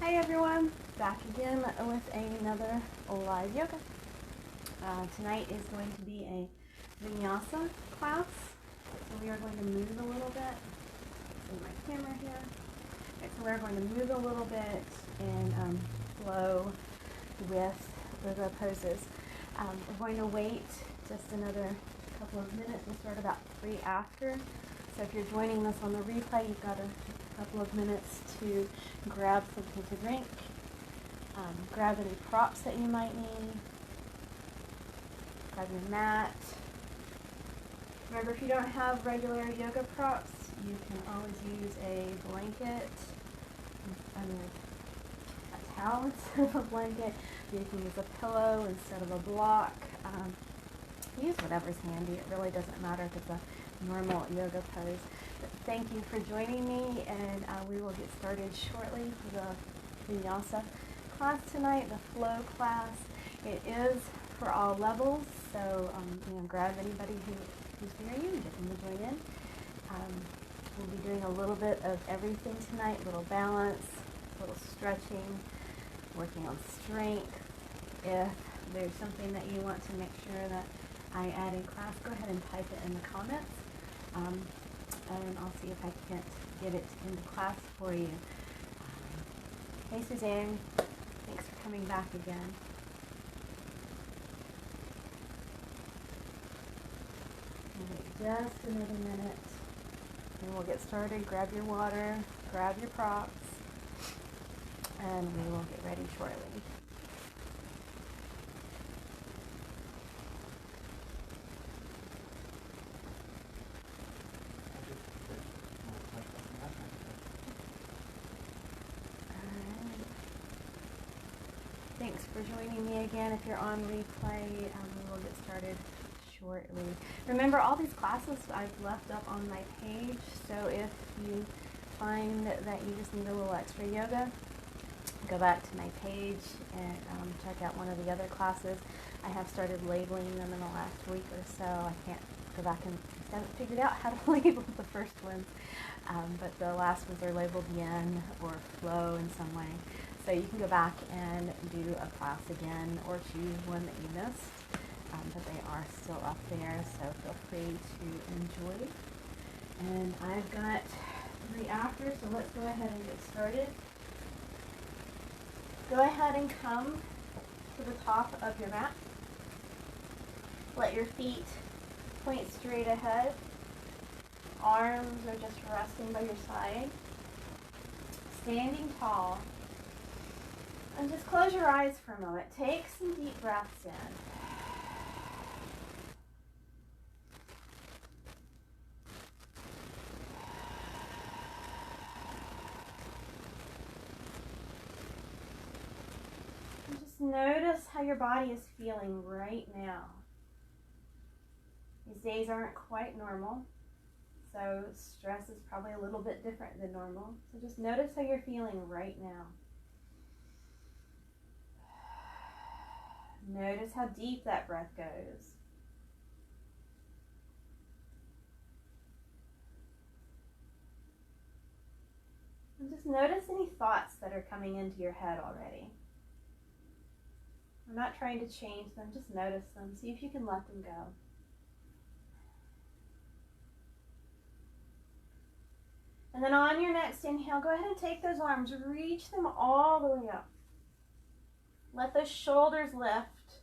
Hi everyone, back again with another live yoga. Tonight is going to be a Vinyasa class. So we are going to move a little bit. See my camera here. Okay, so we're going to move a little bit and flow with the poses. We're going to wait just another couple of minutes. We'll start about 3 after. So if you're joining us on the replay, you've got a couple of minutes to grab something to drink, grab any props that you might need, grab your mat. Remember, if you don't have regular yoga props, you can always use a blanket, a towel instead of a blanket. You can use a pillow instead of a block. Use whatever's handy. It really doesn't matter if it's a normal yoga pose. But thank you for joining me, and we will get started shortly with the Vinyasa class tonight, the flow class. It is for all levels, so grab anybody who's near you and get them to join in. We'll be doing a little bit of everything tonight, a little balance, a little stretching, working on strength. If there's something that you want to make sure that I add in class, go ahead and type it in the comments, and I'll see if I can't get it into class for you. Hey Suzanne, thanks for coming back again. Wait just another minute, and we'll get started. Grab your water, grab your props, and we will get ready shortly. Thanks for joining me again. If you're on replay, we will get started shortly. Remember, all these classes I've left up on my page, so if you find that you just need a little extra yoga, go back to my page and check out one of the other classes. I have started labeling them in the last week or so. I can't go back and haven't figured out how to label the first ones, but the last ones are labeled yin or flow in some way. So you can go back and do a class again or choose one that you missed, but they are still up there, so feel free to enjoy. And I've got 3 after, so let's go ahead and get started. Go ahead and come to the top of your mat. Let your feet point straight ahead. Arms are just resting by your side. Standing tall. And just close your eyes for a moment. Take some deep breaths in. And just notice how your body is feeling right now. These days aren't quite normal, so stress is probably a little bit different than normal. So just notice how you're feeling right now. Notice how deep that breath goes. And just notice any thoughts that are coming into your head already. I'm not trying to change them, just notice them. See if you can let them go. And then on your next inhale, go ahead and take those arms, reach them all the way up. Let those shoulders lift.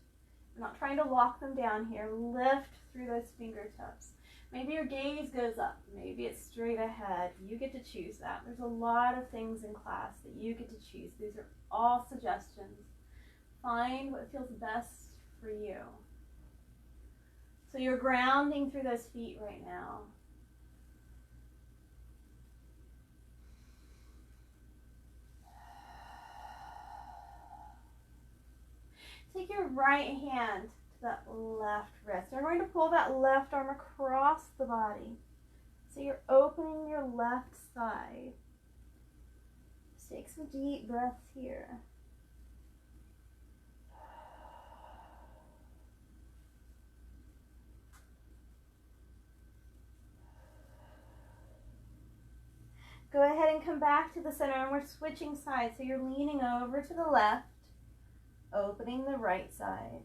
I'm not trying to lock them down here. Lift through those fingertips. Maybe your gaze goes up. Maybe it's straight ahead. You get to choose that. There's a lot of things in class that you get to choose. These are all suggestions. Find what feels best for you. So you're grounding through those feet right now. Take your right hand to that left wrist. You're going to pull that left arm across the body. So you're opening your left side. Just take some deep breaths here. Go go ahead and come back to the center, and we're switching sides. So you're leaning over to the left, opening the right side.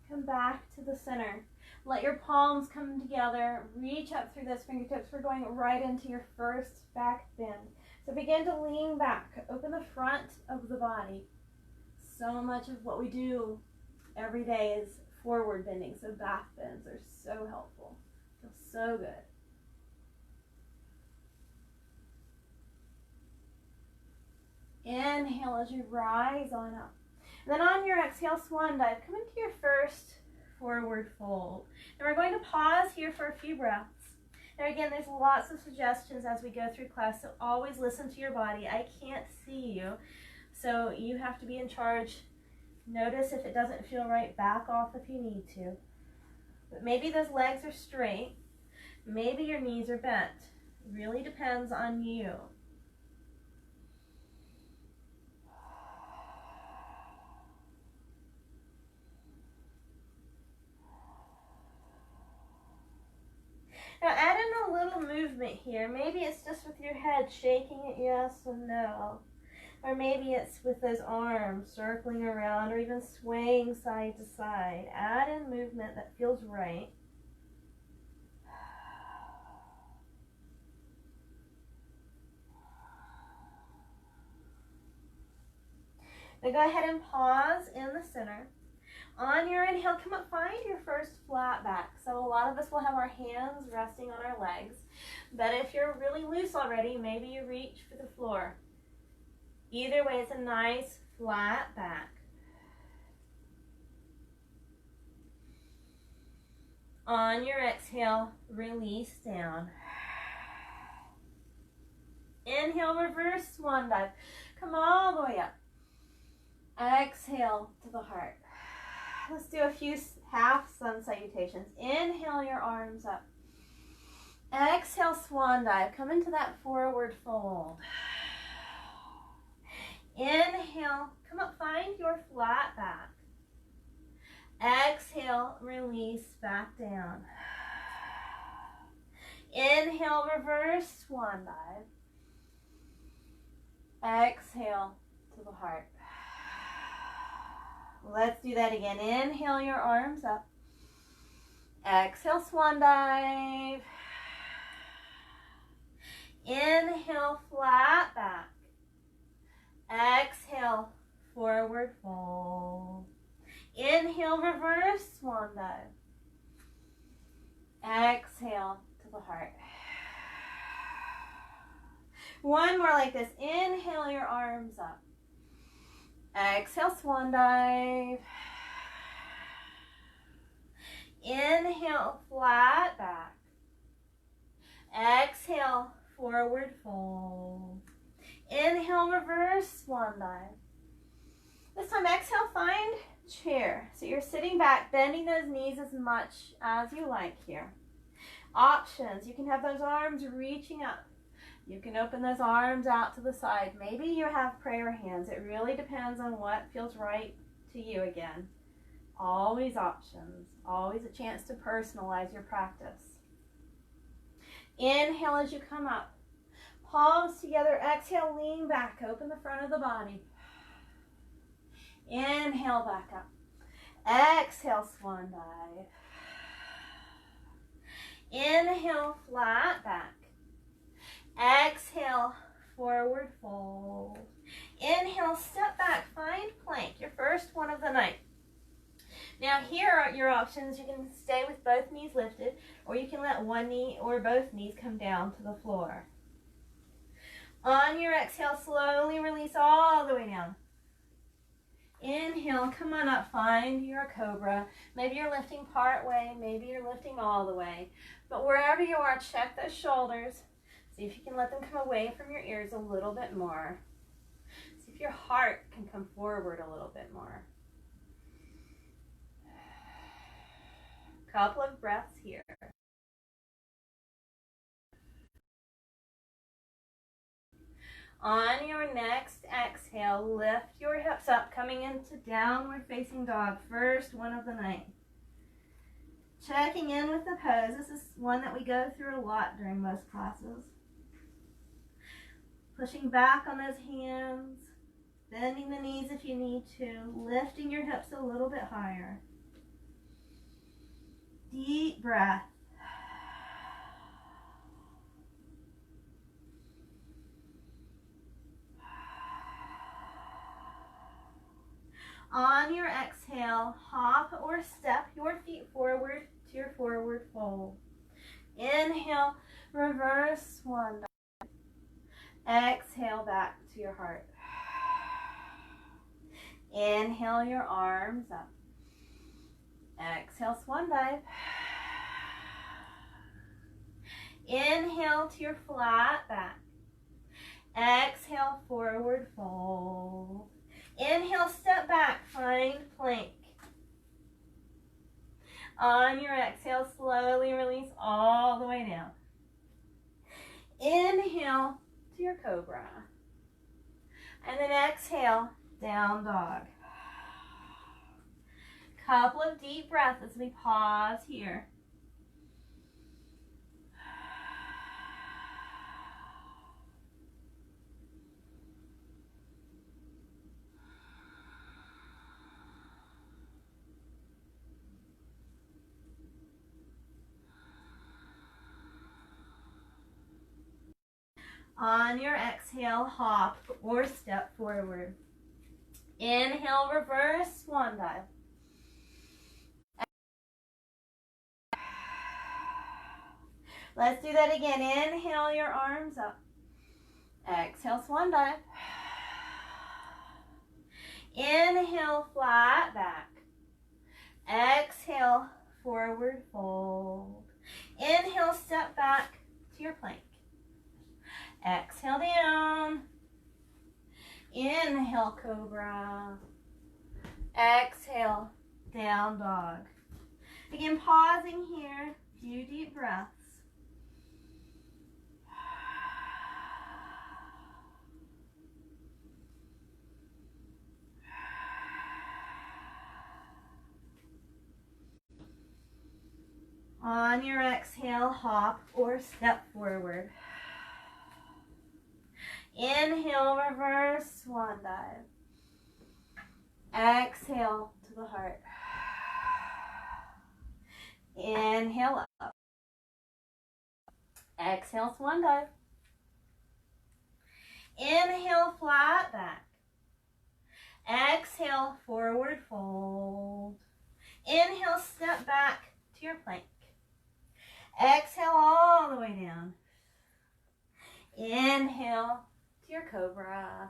Come back to the center. Let your palms come together. Reach up through those fingertips. We're going right into your first back bend. So begin to lean back. Open the front of the body. So much of what we do every day is forward bending. So back bends are so helpful. Feels so good. Inhale as you rise on up. And then on your exhale, swan dive, come into your first forward fold. And we're going to pause here for a few breaths. Now again, there's lots of suggestions as we go through class, so always listen to your body. I can't see you, so you have to be in charge. Notice if it doesn't feel right, back off if you need to. But maybe those legs are straight. Maybe your knees are bent. It really depends on you. Now add in a little movement here. Maybe it's just with your head shaking it yes and no. Or maybe it's with those arms circling around or even swaying side to side. Add in movement that feels right. Now go ahead and pause in the center. On your inhale, come up, find your first flat back. So a lot of us will have our hands resting on our legs. But if you're really loose already, maybe you reach for the floor. Either way, it's a nice flat back. On your exhale, release down. Inhale, reverse swan dive. Come all the way up. Exhale to the heart. Let's do a few half sun salutations. Inhale your arms up. Exhale, swan dive. Come into that forward fold. Inhale, come up, find your flat back. Exhale, release back down. Inhale, reverse swan dive. Exhale to the heart. Let's do that again. Inhale your arms up. Exhale, swan dive. Inhale, flat back. Exhale, forward fold. Inhale, reverse swan dive. Exhale to the heart. One more like this. Inhale your arms up. Exhale, swan dive. Inhale, flat back. Exhale, forward fold. Inhale, reverse swan dive. This time, exhale, find chair. So you're sitting back, bending those knees as much as you like here. Options, you can have those arms reaching up. You can open those arms out to the side. Maybe you have prayer hands. It really depends on what feels right to you again. Always options. Always a chance to personalize your practice. Inhale as you come up. Palms together. Exhale, lean back. Open the front of the body. Inhale, back up. Exhale, swan dive. Inhale, flat back. Exhale, forward fold. Inhale, step back, find plank, your first one of the night. Now here are your options. You can stay with both knees lifted, or you can let one knee or both knees come down to the floor. On your exhale, slowly release all the way down. Inhale, come on up, find your cobra. Maybe you're lifting part way, maybe you're lifting all the way. But wherever you are, check those shoulders. See if you can let them come away from your ears a little bit more. See if your heart can come forward a little bit more. Couple of breaths here. On your next exhale, lift your hips up, coming into downward facing dog, first one of the night. Checking in with the pose. This is one that we go through a lot during most classes. Pushing back on those hands, bending the knees if you need to, lifting your hips a little bit higher. Deep breath. On your exhale, hop or step your feet forward to your forward fold. Inhale, reverse swan dive. Exhale back to your heart. Inhale your arms up. Exhale, swan dive. Inhale to your flat back. Exhale, forward fold. Inhale, step back, find plank. On your exhale, slowly release all the way down. Inhale to your cobra. And then exhale, down dog. Couple of deep breaths as we pause here. On your exhale, hop or step forward. Inhale, reverse swan dive. Let's do that again. Inhale your arms up. Exhale, swan dive. Inhale, flat back. Exhale, forward fold. Inhale, step back to your plank. Exhale down. Inhale, cobra. Exhale, down dog. Again, pausing here. Few deep breaths. On your exhale, hop or step forward. Inhale, reverse swan dive. Exhale to the heart. Inhale up. Exhale, swan dive. Inhale, flat back. Exhale, forward fold. Inhale, step back to your plank. Exhale all the way down. Inhale to your cobra.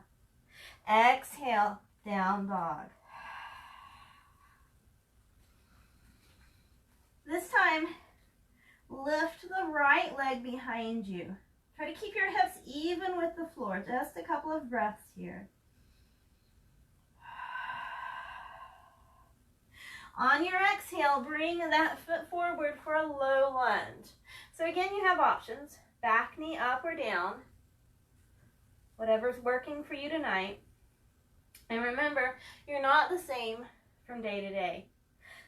Exhale, down dog. This time, lift the right leg behind you. Try to keep your hips even with the floor. Just a couple of breaths here. On your exhale, bring that foot forward for a low lunge. So again, you have options. Back knee up or down. Whatever's working for you tonight. And remember, you're not the same from day to day.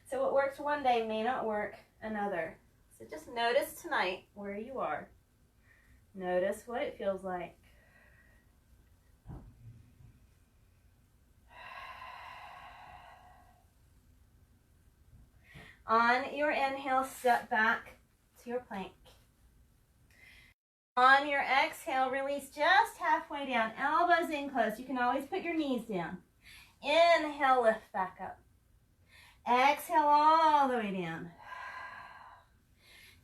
So what works one day may not work another. So just notice tonight where you are. Notice what it feels like. On your inhale, step back to your plank. On your exhale, release just halfway down. Elbows in close. You can always put your knees down. Inhale, lift back up. Exhale all the way down.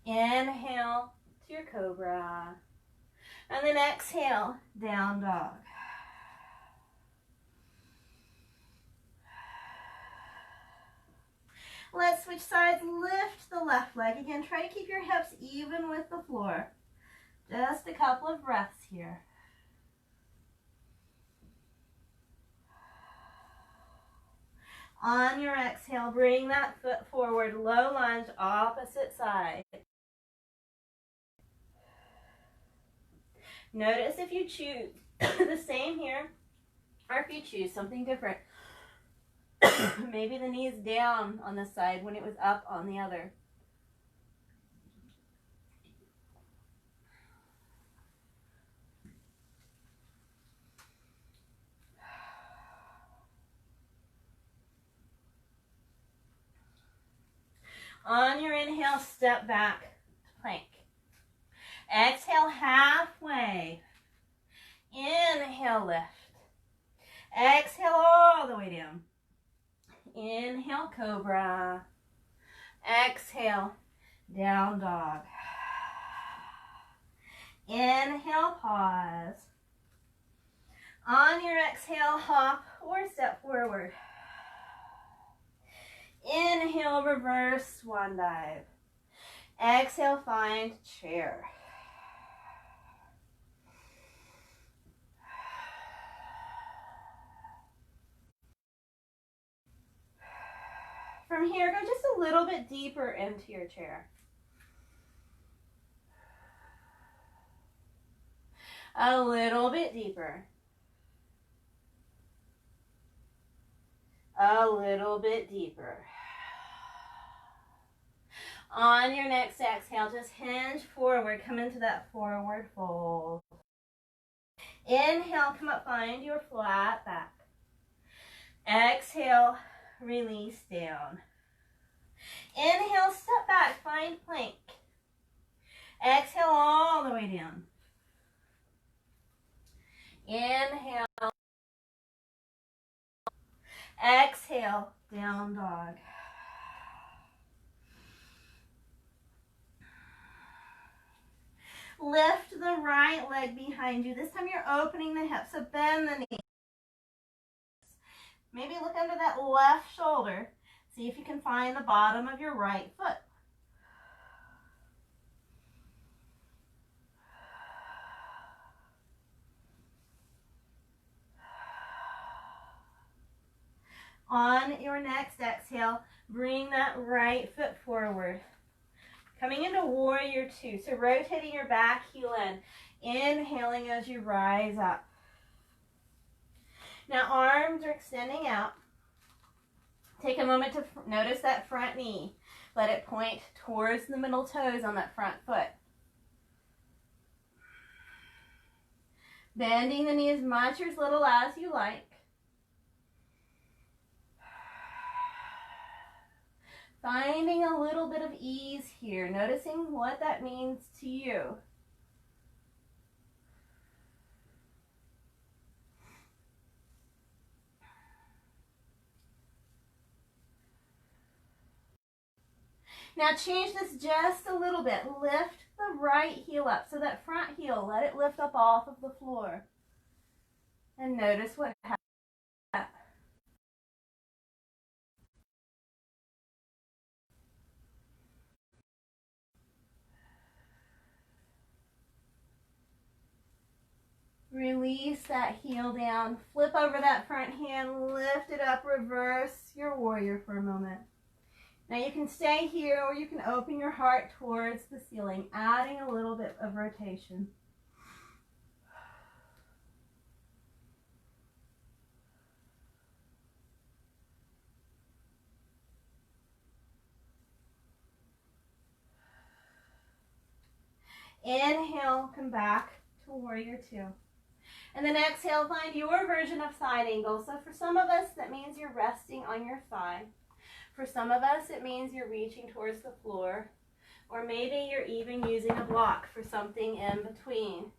Inhale to your cobra. And then exhale, down dog. Let's switch sides. Lift the left leg. Again, try to keep your hips even with the floor. Just a couple of breaths here. On your exhale, bring that foot forward. Low lunge, opposite side. Notice if you choose The same here, or if you choose something different, maybe the knee is down on this side when it was up on the other. On your inhale, step back to plank. Exhale halfway. Inhale, lift. Exhale all the way down. Inhale, cobra. Exhale, down dog. Inhale, pause. On your exhale, hop or step forward. Inhale, reverse swan dive. Exhale, find chair. From here, go just a little bit deeper into your chair. A little bit deeper. A little bit deeper. On your next exhale, just hinge forward. Come into that forward fold. Inhale, come up, find your flat back. Exhale, release down. Inhale, step back, find plank. Exhale all the way down. Inhale. Exhale, down dog. Lift the right leg behind you. This time you're opening the hips, so bend the knees. Maybe look under that left shoulder. See if you can find the bottom of your right foot. On your next exhale, bring that right foot forward. Coming into warrior two, so rotating your back heel in. Inhaling as you rise up. Now arms are extending out. Take a moment to notice that front knee. Let it point towards the middle toes on that front foot. Bending the knee as much or as little as you like. Finding a little bit of ease here, noticing what that means to you. Now change this just a little bit. Lift the right heel up. So that front heel, let it lift up off of the floor. And notice what happens. Release that heel down. Flip over that front hand. Lift it up. Reverse your warrior for a moment. Now you can stay here or you can open your heart towards the ceiling, adding a little bit of rotation. Inhale, come back to warrior two. And then exhale, find your version of side angle. So for some of us, that means you're resting on your thigh. For some of us, it means you're reaching towards the floor. Or maybe you're even using a block for something in between.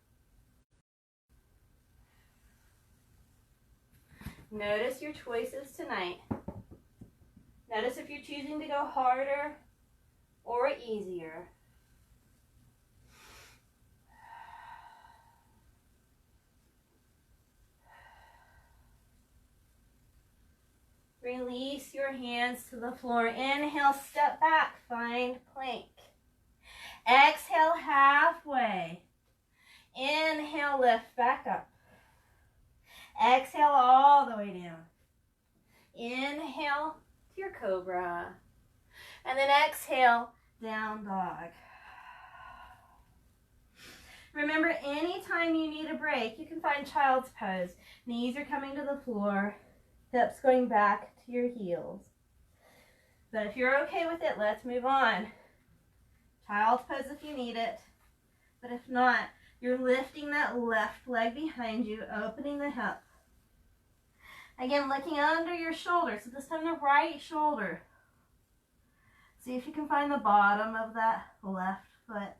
Notice your choices tonight. Notice if you're choosing to go harder or easier. Release your hands to the floor. Inhale, step back, find plank. Exhale, halfway. Inhale, lift back up. Exhale all the way down. Inhale to your cobra. And then exhale, down dog. Remember, anytime you need a break, you can find child's pose. Knees are coming to the floor, hips going back to your heels. But if you're okay with it, let's move on. Child's pose if you need it. But if not, you're lifting that left leg behind you, opening the hip. Again, looking under your shoulder. So this time the right shoulder. See if you can find the bottom of that left foot.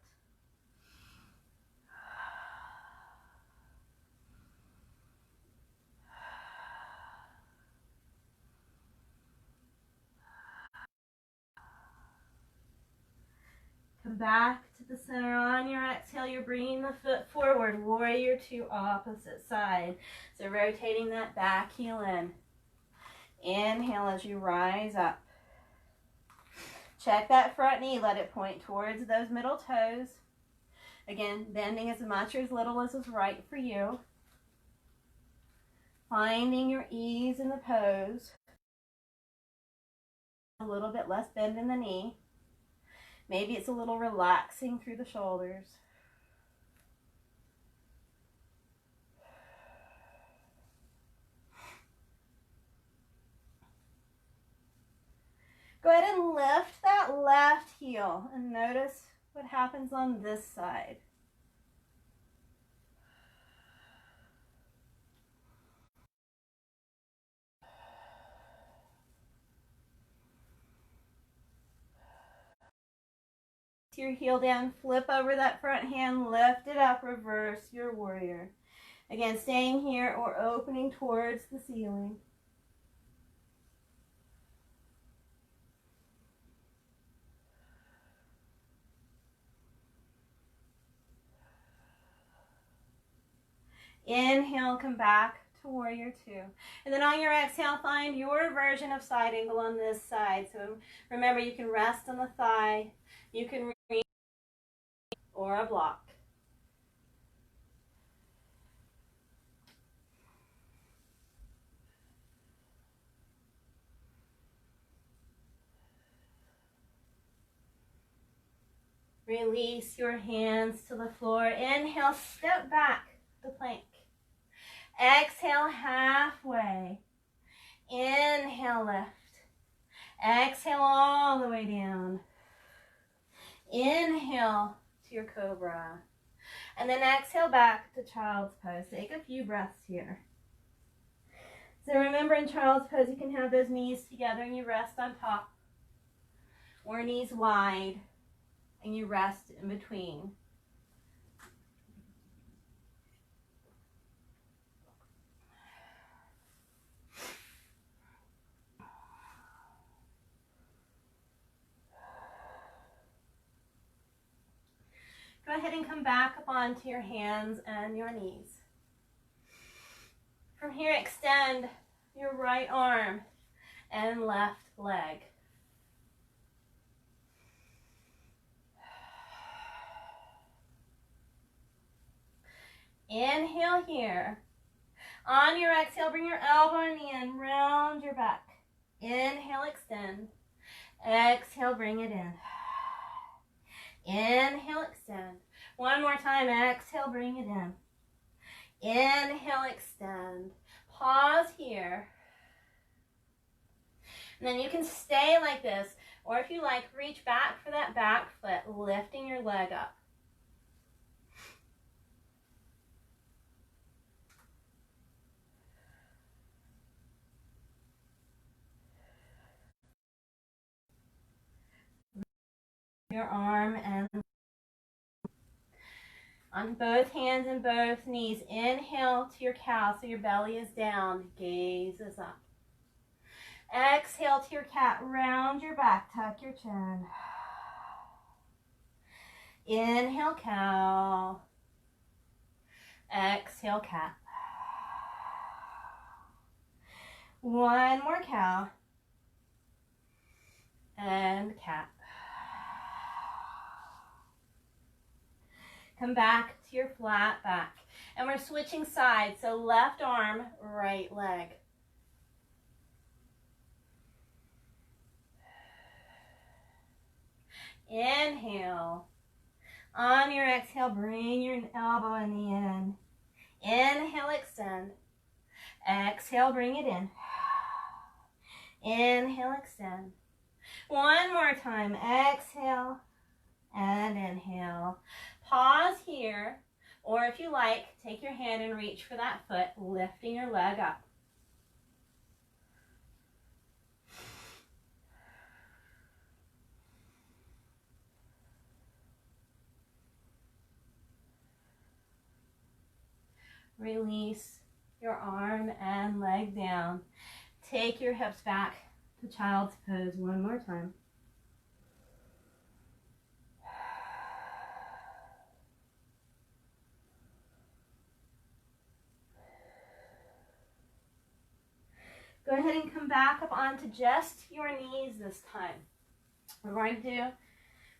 Come back to the center. On your exhale, you're bringing the foot forward. Warrior two, opposite side. So rotating that back heel in. Inhale as you rise up. Check that front knee. Let it point towards those middle toes. Again, bending as much or as little as is right for you. Finding your ease in the pose. A little bit less bend in the knee. Maybe it's a little relaxing through the shoulders. Go ahead and lift that left heel and notice what happens on this side. Your heel down, flip over that front hand, lift it up, reverse your warrior. Again, staying here or opening towards the ceiling. Inhale, come back to warrior two. And then on your exhale, find your version of side angle on this side. So remember, you can rest on the thigh, you can reach or a block. Release your hands to the floor. Inhale, step back to plank. Exhale, halfway. Inhale, lift. Exhale all the way down. Inhale to your cobra. And then exhale back to child's pose. Take a few breaths here. So remember, in child's pose, you can have those knees together and you rest on top. Or knees wide and you rest in between. Go ahead and come back up onto your hands and your knees. From here, extend your right arm and left leg. Inhale here. On your exhale, bring your elbow and knee in, round your back. Inhale, extend. Exhale, bring it in. Inhale, extend. One more time, exhale, bring it in. Inhale, extend. Pause here. And then you can stay like this, or if you like, reach back for that back foot, lifting your leg up. Your arm and on both hands and both knees. Inhale to your cow so your belly is down, gaze is up. Exhale to your cat, round your back, tuck your chin. Inhale, cow. Exhale, cat. One more cow. And cat. Come back to your flat back. And we're switching sides, so left arm, right leg. Inhale. On your exhale, bring your elbow in the end. Inhale, extend. Exhale, bring it in. Inhale, extend. One more time. Exhale and inhale. Pause here, or if you like, take your hand and reach for that foot, lifting your leg up. Release your arm and leg down. Take your hips back to child's pose one more time. Go ahead and come back up onto just your knees this time. We're going to do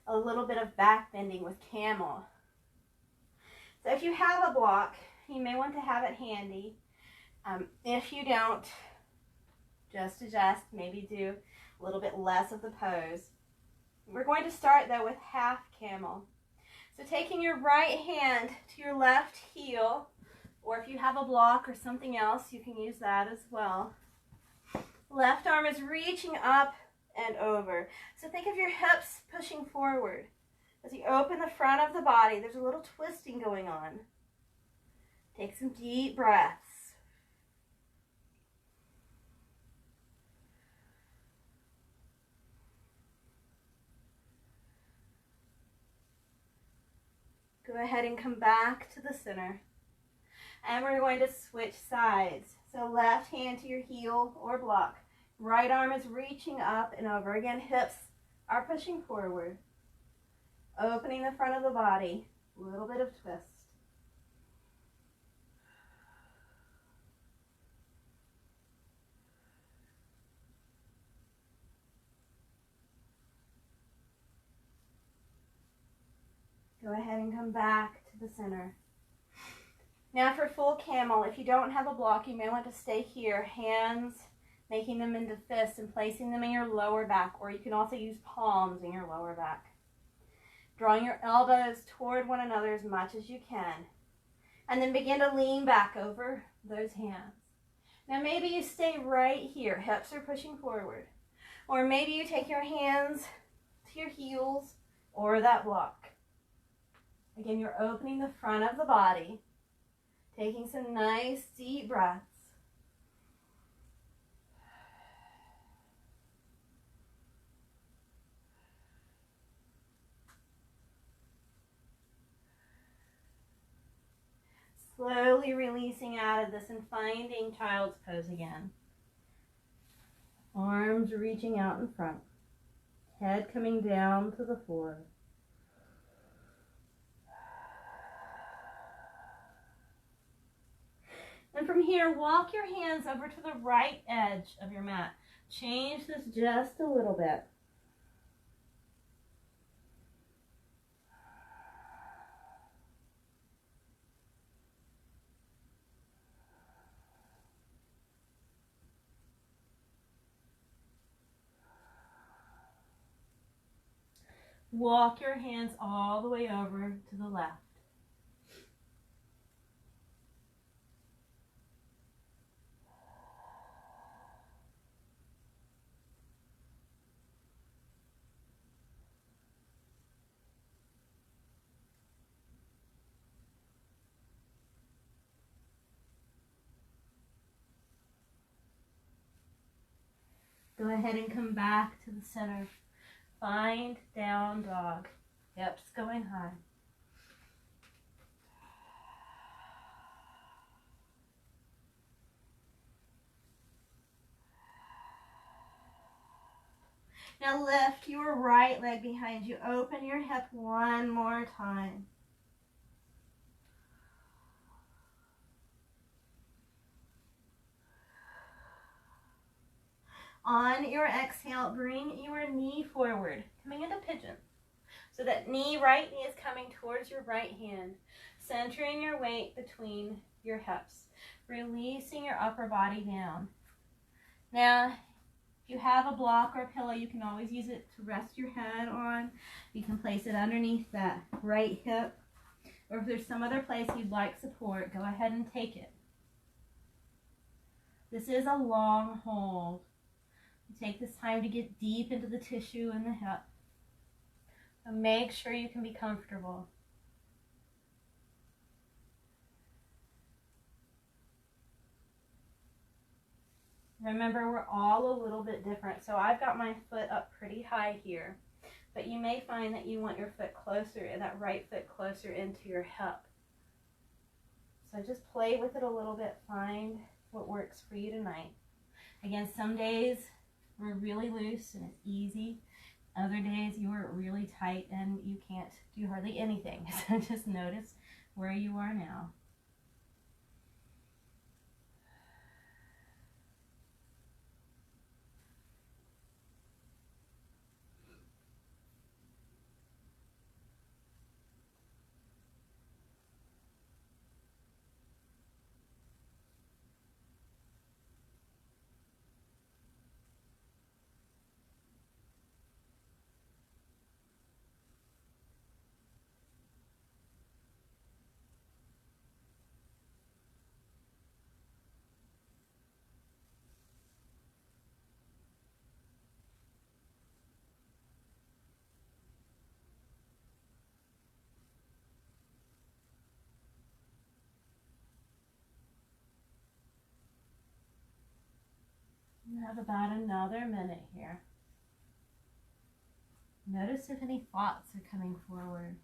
a little bit of back bending with camel. So if you have a block, you may want to have it handy. If you don't, just adjust, maybe do a little bit less of the pose. We're going to start though with half camel. So taking your right hand to your left heel, or if you have a block or something else, you can use that as well. Left arm is reaching up and over. So think of your hips pushing forward. As you open the front of the body, there's a little twisting going on. Take some deep breaths. Go ahead and come back to the center. And we're going to switch sides. So left hand to your heel or block. Right arm is reaching up and over. Again, hips are pushing forward. Opening the front of the body. A little bit of twist. Go ahead and come back to the center. Now for full camel, if you don't have a block, you may want to stay here. Hands, making them into fists and placing them in your lower back, or you can also use palms in your lower back. Drawing your elbows toward one another as much as you can. And then begin to lean back over those hands. Now maybe you stay right here. Hips are pushing forward. Or maybe you take your hands to your heels or that block. Again, you're opening the front of the body. Taking some nice deep breaths. Slowly releasing out of this and finding child's pose again. Arms reaching out in front. Head coming down to the floor. And from here, walk your hands over to the right edge of your mat. Change this just a little bit. Walk your hands all the way over to the left. Go ahead and come back to the center. Find down dog. Hips going high. Now lift your right leg behind you. Open your hip one more time. On your exhale, bring your knee forward, coming into pigeon. So that right knee is coming towards your right hand, centering your weight between your hips, releasing your upper body down. Now, If you have a block or a pillow, you can always use it to rest your head on. You can place it underneath that right hip. Or if there's some other place you'd like support, go ahead and take it. This is a long hold. You take this time to get deep into the tissue in the hip. So make sure you can be comfortable. Remember, we're all a little bit different. So I've got my foot up pretty high here, but you may find that you want your foot closer, that right foot closer into your hip. So just play with it a little bit. Find what works for you tonight. Again, some days we're really loose and it's easy. Other days you are really tight and you can't do hardly anything. So just notice where you are now. You have about another minute here. Notice if any thoughts are coming forward.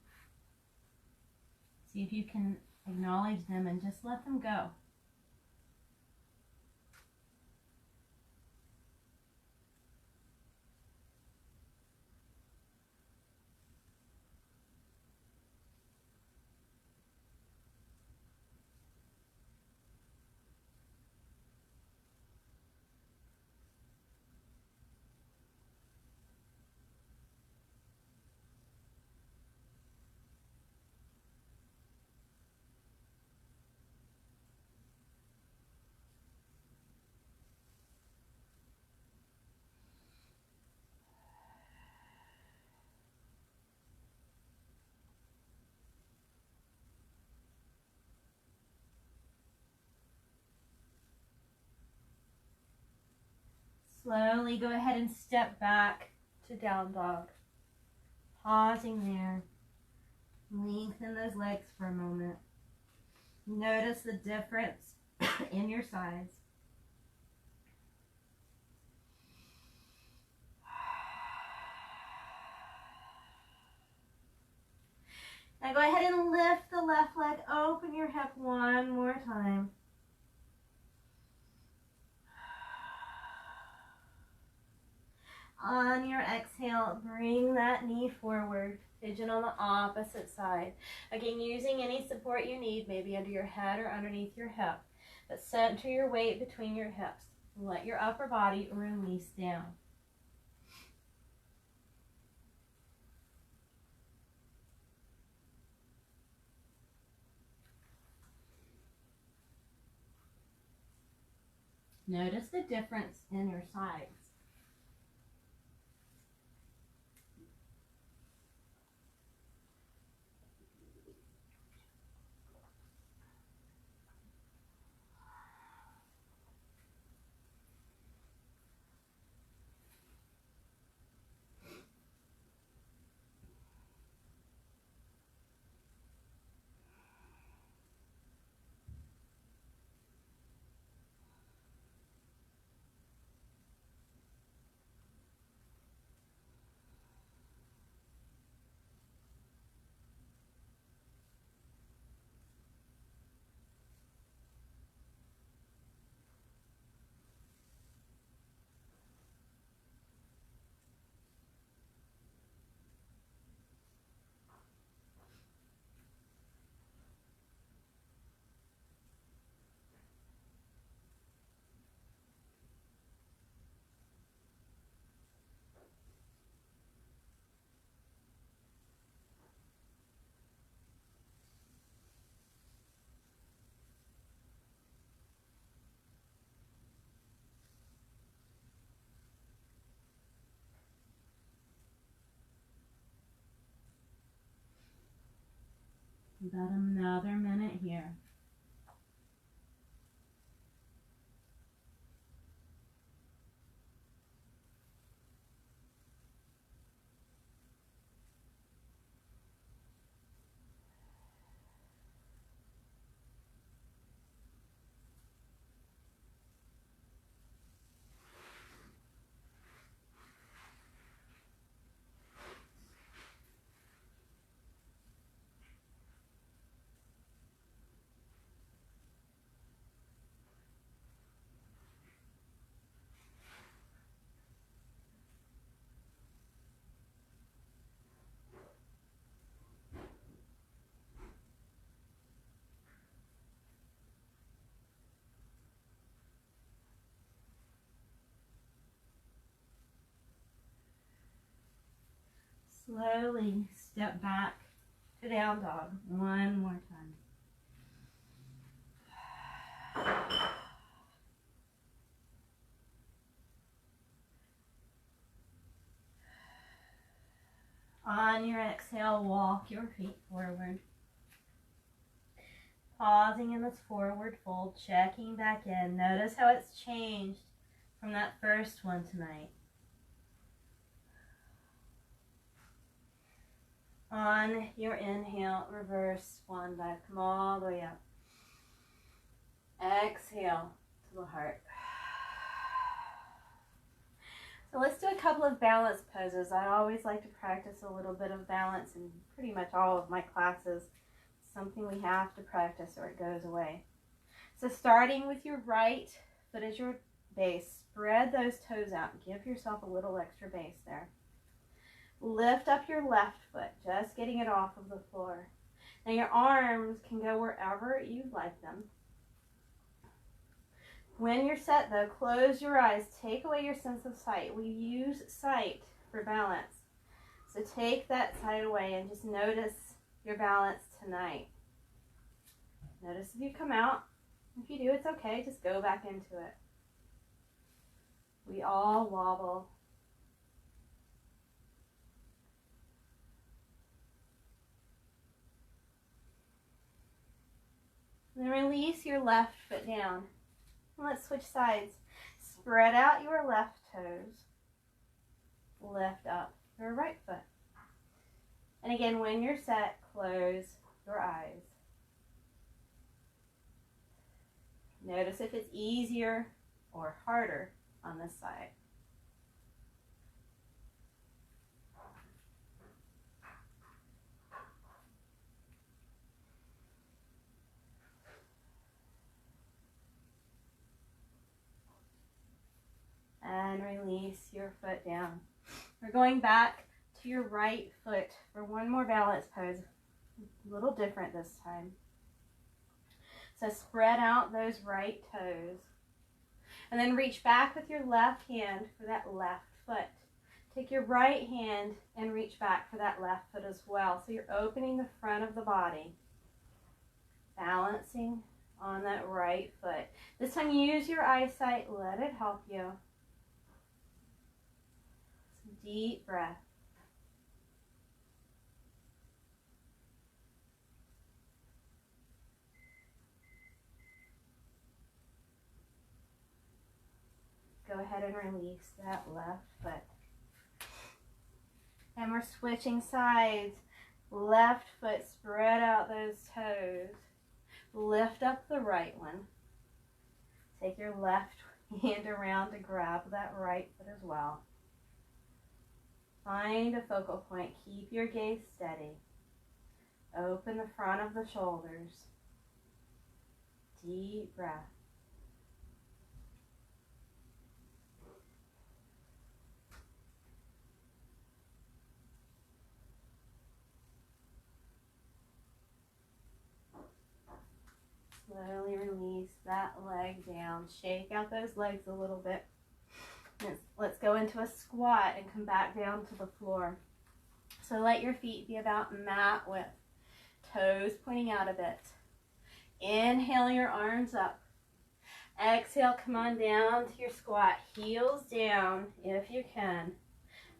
See if you can acknowledge them and just let them go. Slowly go ahead and step back to down dog. Pausing there. Lengthen those legs for a moment. Notice the difference in your sides. Now go ahead and lift the left leg, open your hip one more time. On your exhale, bring that knee forward. Pigeon on the opposite side. Again, using any support you need, maybe under your head or underneath your hip. But center your weight between your hips. Let your upper body release down. Notice the difference in your sides. About another minute here. Slowly step back to down dog one more time. On your exhale, walk your feet forward. Pausing in this forward fold, checking back in. Notice how it's changed from that first one tonight. On your inhale, reverse swan dive. Come all the way up. Exhale to the heart. So let's do a couple of balance poses. I always like to practice a little bit of balance in pretty much all of my classes. It's something we have to practice or it goes away. So starting with your right foot as your base, spread those toes out. Give yourself a little extra base there. Lift up your left foot, just getting it off of the floor. Now your arms can go wherever you like them. When you're set though, close your eyes, take away your sense of sight. We use sight for balance. So take that sight away and just notice your balance tonight. Notice if you come out. If you do, it's okay, just go back into it. We all wobble. Then release your left foot down. Let's switch sides. Spread out your left toes. Lift up your right foot. And again, when you're set, close your eyes. Notice if it's easier or harder on this side. And release your foot down. We're going back to your right foot for one more balance pose. A little different this time. So spread out those right toes. And then reach back with your left hand for that left foot. Take your right hand and reach back for that left foot as well. So you're opening the front of the body. Balancing on that right foot. This time use your eyesight. Let it help you. Deep breath. Go ahead and release that left foot. And we're switching sides. Left foot, spread out those toes. Lift up the right one. Take your left hand around to grab that right foot as well. Find a focal point. Keep your gaze steady. Open the front of the shoulders. Deep breath. Slowly release that leg down. Shake out those legs a little bit. Let's go into a squat and come back down to the floor. So let your feet be about mat width. Toes pointing out a bit. Inhale your arms up. Exhale, come on down to your squat. Heels down if you can.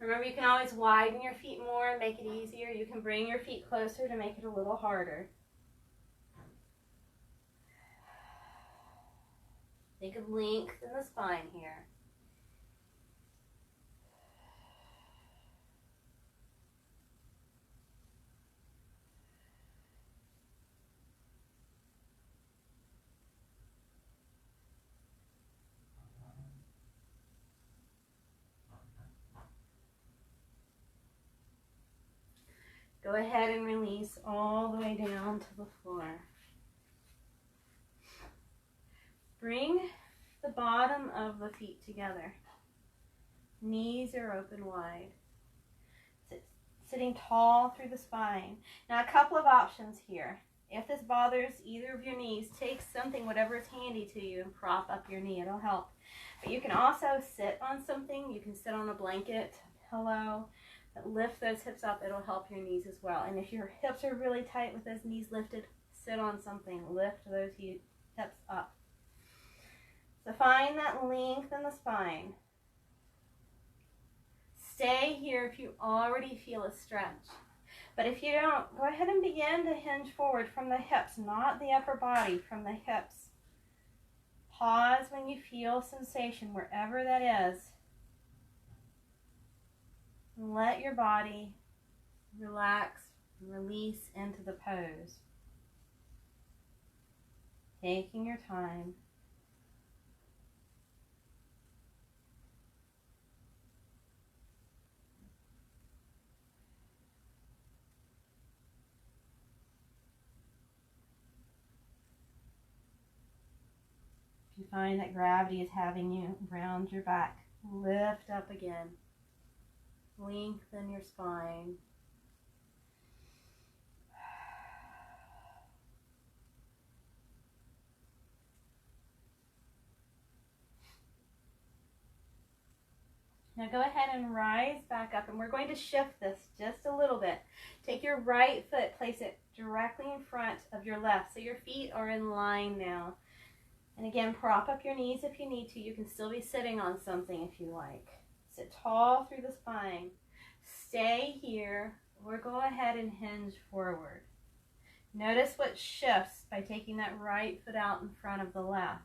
Remember, you can always widen your feet more and make it easier. You can bring your feet closer to make it a little harder. Think of length in the spine here. Go ahead and release all the way down to the floor. Bring the bottom of the feet together. Knees are open wide. Sitting tall through the spine. Now a couple of options here. If this bothers either of your knees, take something, whatever is handy to you, and prop up your knee. It'll help. But you can also sit on something. You can sit on a blanket, a pillow. Lift those hips up. It'll help your knees as well. And if your hips are really tight with those knees lifted, sit on something. Lift those hips up. So find that length in the spine. Stay here if you already feel a stretch. But if you don't, go ahead and begin to hinge forward from the hips, not the upper body, from the hips. Pause when you feel sensation, wherever that is. Let your body relax and release into the pose. Taking your time. If you find that gravity is having you round your back, lift up again. Lengthen your spine. Now go ahead and rise back up, and we're going to shift this just a little bit. Take your right foot, place it directly in front of your left, so your feet are in line now. And again, prop up your knees if you need to. You can still be sitting on something if you like. Sit tall through the spine. Stay here, or go ahead and hinge forward. Notice what shifts by taking that right foot out in front of the left.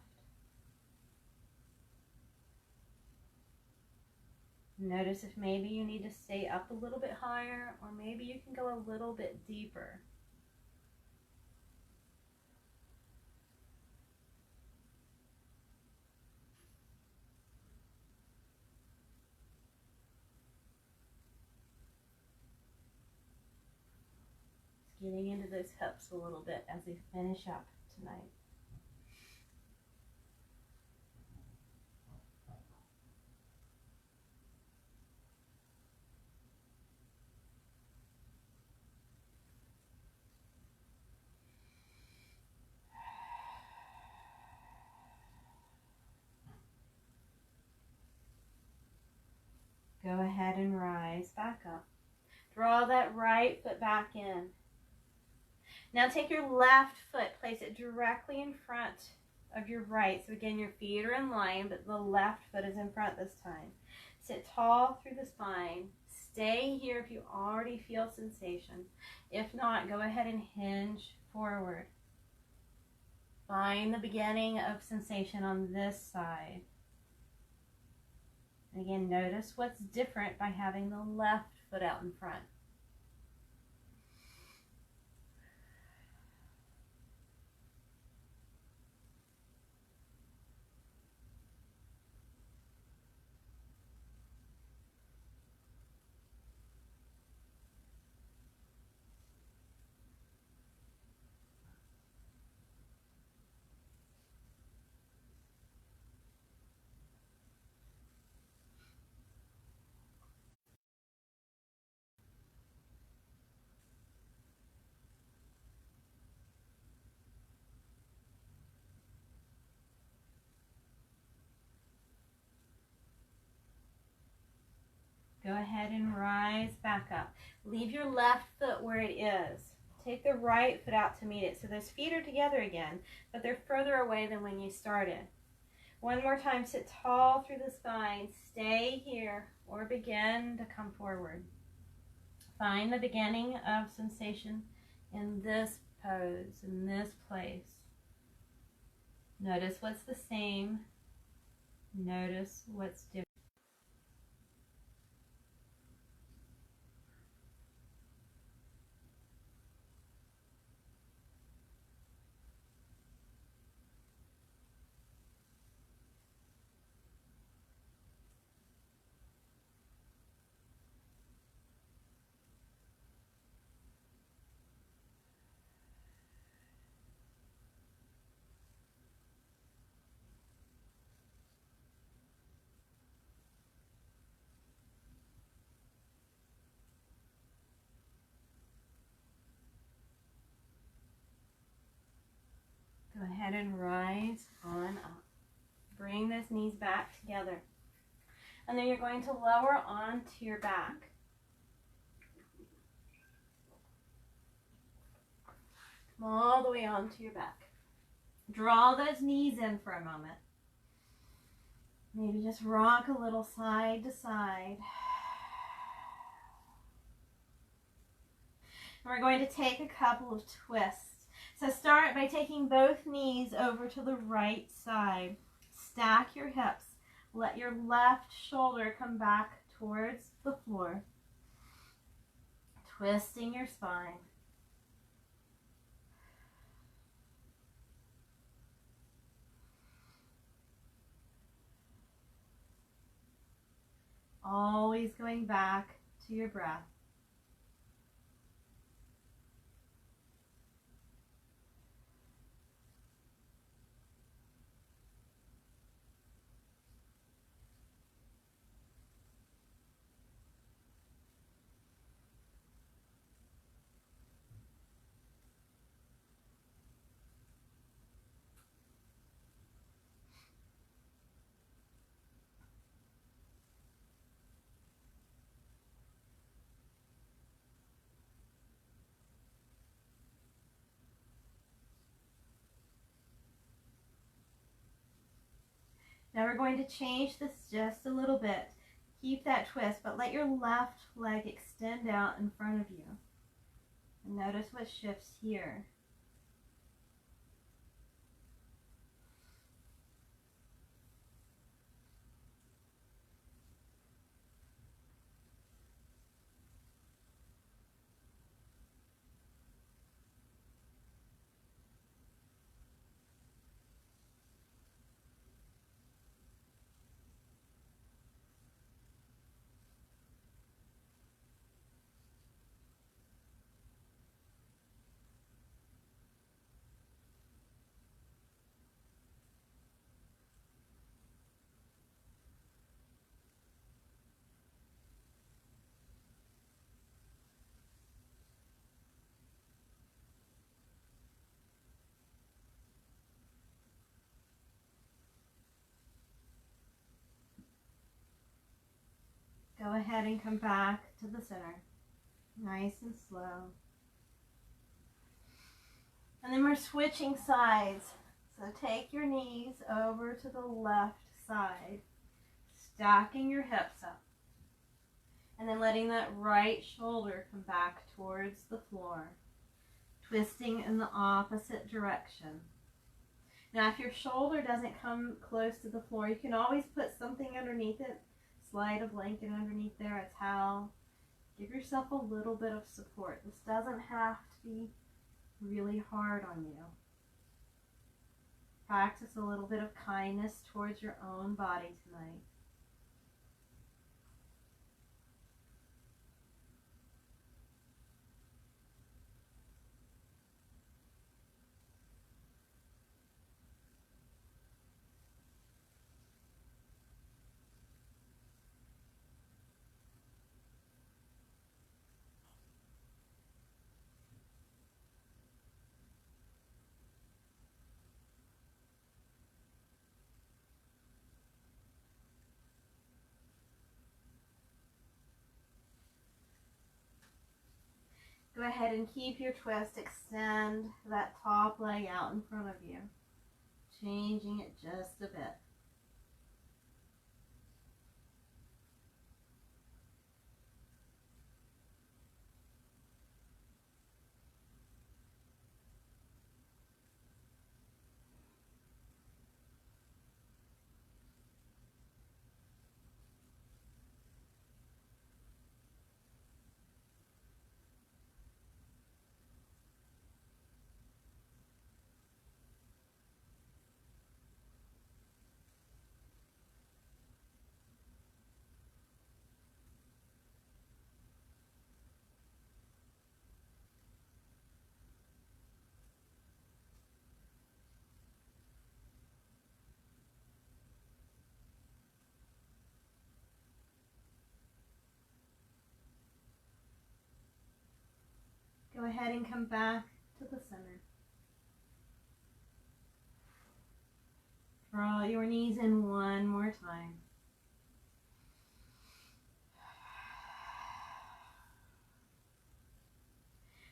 Notice if maybe you need to stay up a little bit higher, or maybe you can go a little bit deeper. Getting into those hips a little bit as we finish up tonight. Go ahead and rise back up. Draw that right foot back in. Now take your left foot, place it directly in front of your right. So again, your feet are in line, but the left foot is in front this time. Sit tall through the spine. Stay here if you already feel sensation. If not, go ahead and hinge forward. Find the beginning of sensation on this side. And again, notice what's different by having the left foot out in front. Go ahead and rise back up. Leave your left foot where it is. Take the right foot out to meet it. So those feet are together again, but they're further away than when you started. One more time, sit tall through the spine. Stay here or begin to come forward. Find the beginning of sensation in this pose, in this place. Notice what's the same Notice what's different. Go ahead and rise on up. Bring those knees back together. And then you're going to lower onto your back. Come all the way onto your back. Draw those knees in for a moment. Maybe just rock a little side to side. And we're going to take a couple of twists. So start by taking both knees over to the right side. Stack your hips. Let your left shoulder come back towards the floor. Twisting your spine. Always going back to your breath. Now we're going to change this just a little bit. Keep that twist, but let your left leg extend out in front of you. And notice what shifts here. Go ahead and come back to the center. Nice and slow. And then we're switching sides. So take your knees over to the left side, stacking your hips up. And then letting that right shoulder come back towards the floor, twisting in the opposite direction. Now, if your shoulder doesn't come close to the floor, you can always put something underneath it. Slide a blanket underneath there, a towel. Give yourself a little bit of support. This doesn't have to be really hard on you. Practice a little bit of kindness towards your own body tonight. Go ahead and keep your twist. Extend that top leg out in front of you. Changing it just a bit. Go ahead and come back to the center. Draw your knees in one more time.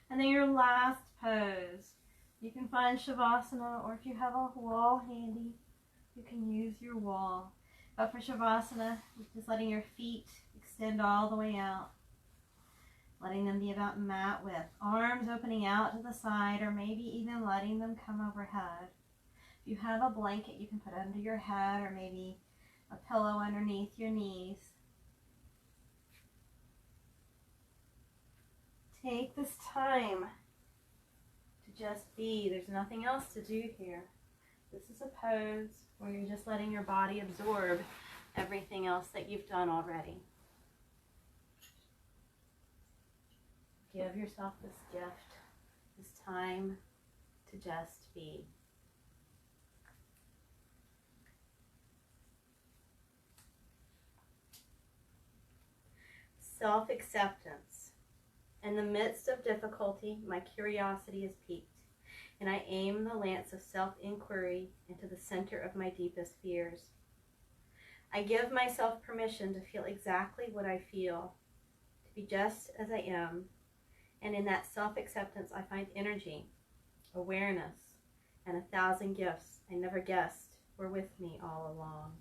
And then your last pose. You can find Shavasana, or if you have a wall handy, you can use your wall. But for Shavasana, just letting your feet extend all the way out. Letting them be about mat width. Arms opening out to the side, or maybe even letting them come overhead. If you have a blanket, you can put it under your head, or maybe a pillow underneath your knees. Take this time to just be. There's nothing else to do here. This is a pose where you're just letting your body absorb everything else that you've done already. Give yourself this gift, this time to just be. Self-acceptance. In the midst of difficulty, my curiosity is piqued, and I aim the lance of self-inquiry into the center of my deepest fears. I give myself permission to feel exactly what I feel, to be just as I am, and in that self-acceptance I find energy, awareness, and 1,000 gifts I never guessed were with me all along.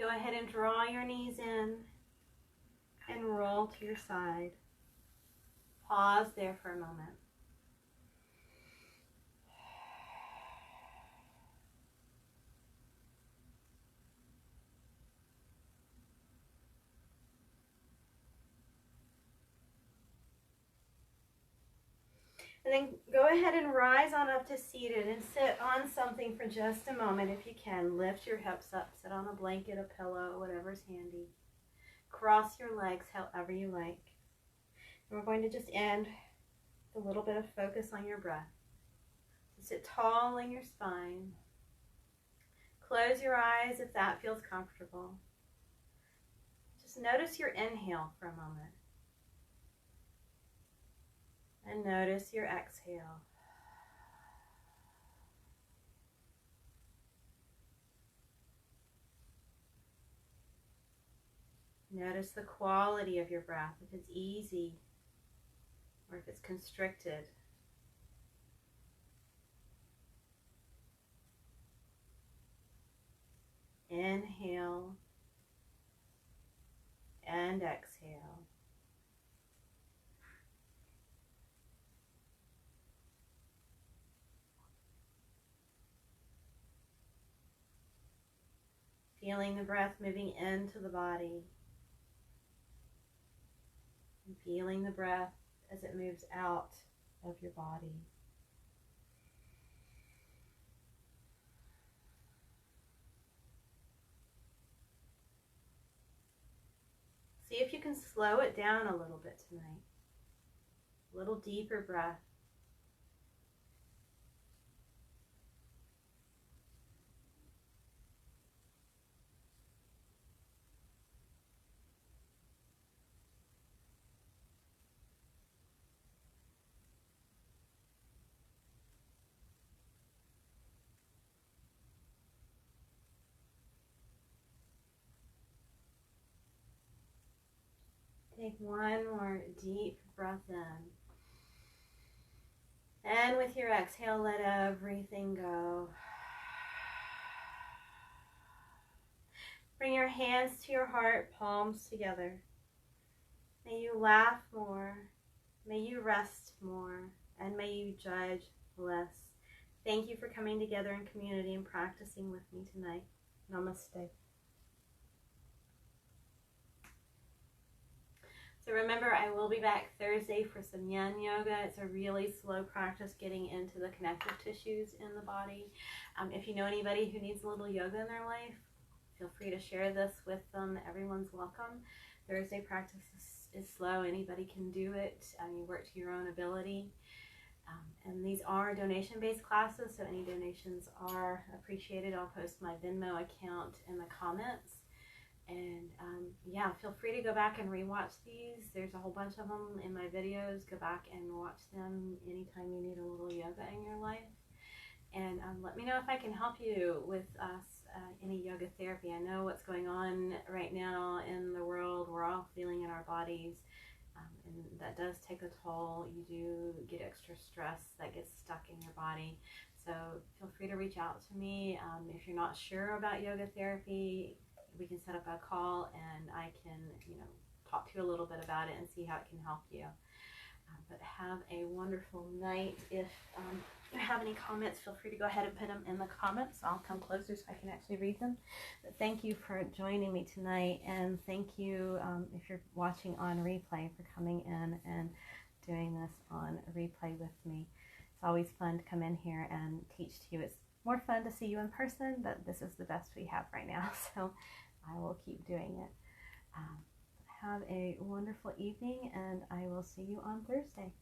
Go ahead and draw your knees in and roll to your side. Pause there for a moment. And then go ahead and rise on up to seated and sit on something for just a moment if you can. Lift your hips up, sit on a blanket, a pillow, whatever's handy. Cross your legs however you like. And we're going to just end with a little bit of focus on your breath. So sit tall in your spine. Close your eyes if that feels comfortable. Just notice your inhale for a moment. And notice your exhale. Notice the quality of your breath, if it's easy or if it's constricted. Inhale and exhale. Feeling the breath moving into the body. And feeling the breath as it moves out of your body. See if you can slow it down a little bit tonight. A little deeper breath. Take one more deep breath in. And with your exhale, let everything go. Bring your hands to your heart, palms together. May you laugh more. May you rest more. And may you judge less. Thank you for coming together in community and practicing with me tonight. Namaste. So remember, I will be back Thursday for some yin yoga. It's a really slow practice getting into the connective tissues in the body. If you know anybody who needs a little yoga in their life, feel free to share this with them. Everyone's welcome. Thursday practice is slow. Anybody can do it. You work to your own ability. And these are donation-based classes, so any donations are appreciated. I'll post my Venmo account in the comments. And yeah, feel free to go back and rewatch these. There's a whole bunch of them in my videos. Go back and watch them anytime you need a little yoga in your life. And let me know if I can help you with any yoga therapy. I know what's going on right now in the world. We're all feeling in our bodies. And that does take a toll. You do get extra stress that gets stuck in your body. So feel free to reach out to me. If you're not sure about yoga therapy, we can set up a call and I can, talk to you a little bit about it and see how it can help you. But have a wonderful night. If you have any comments, feel free to go ahead and put them in the comments. I'll come closer so I can actually read them. But thank you for joining me tonight, and thank you if you're watching on replay for coming in and doing this on replay with me. It's always fun to come in here and teach to you. It's more fun to see you in person, but this is the best we have right now, so I will keep doing it. Have a wonderful evening, and I will see you on Thursday.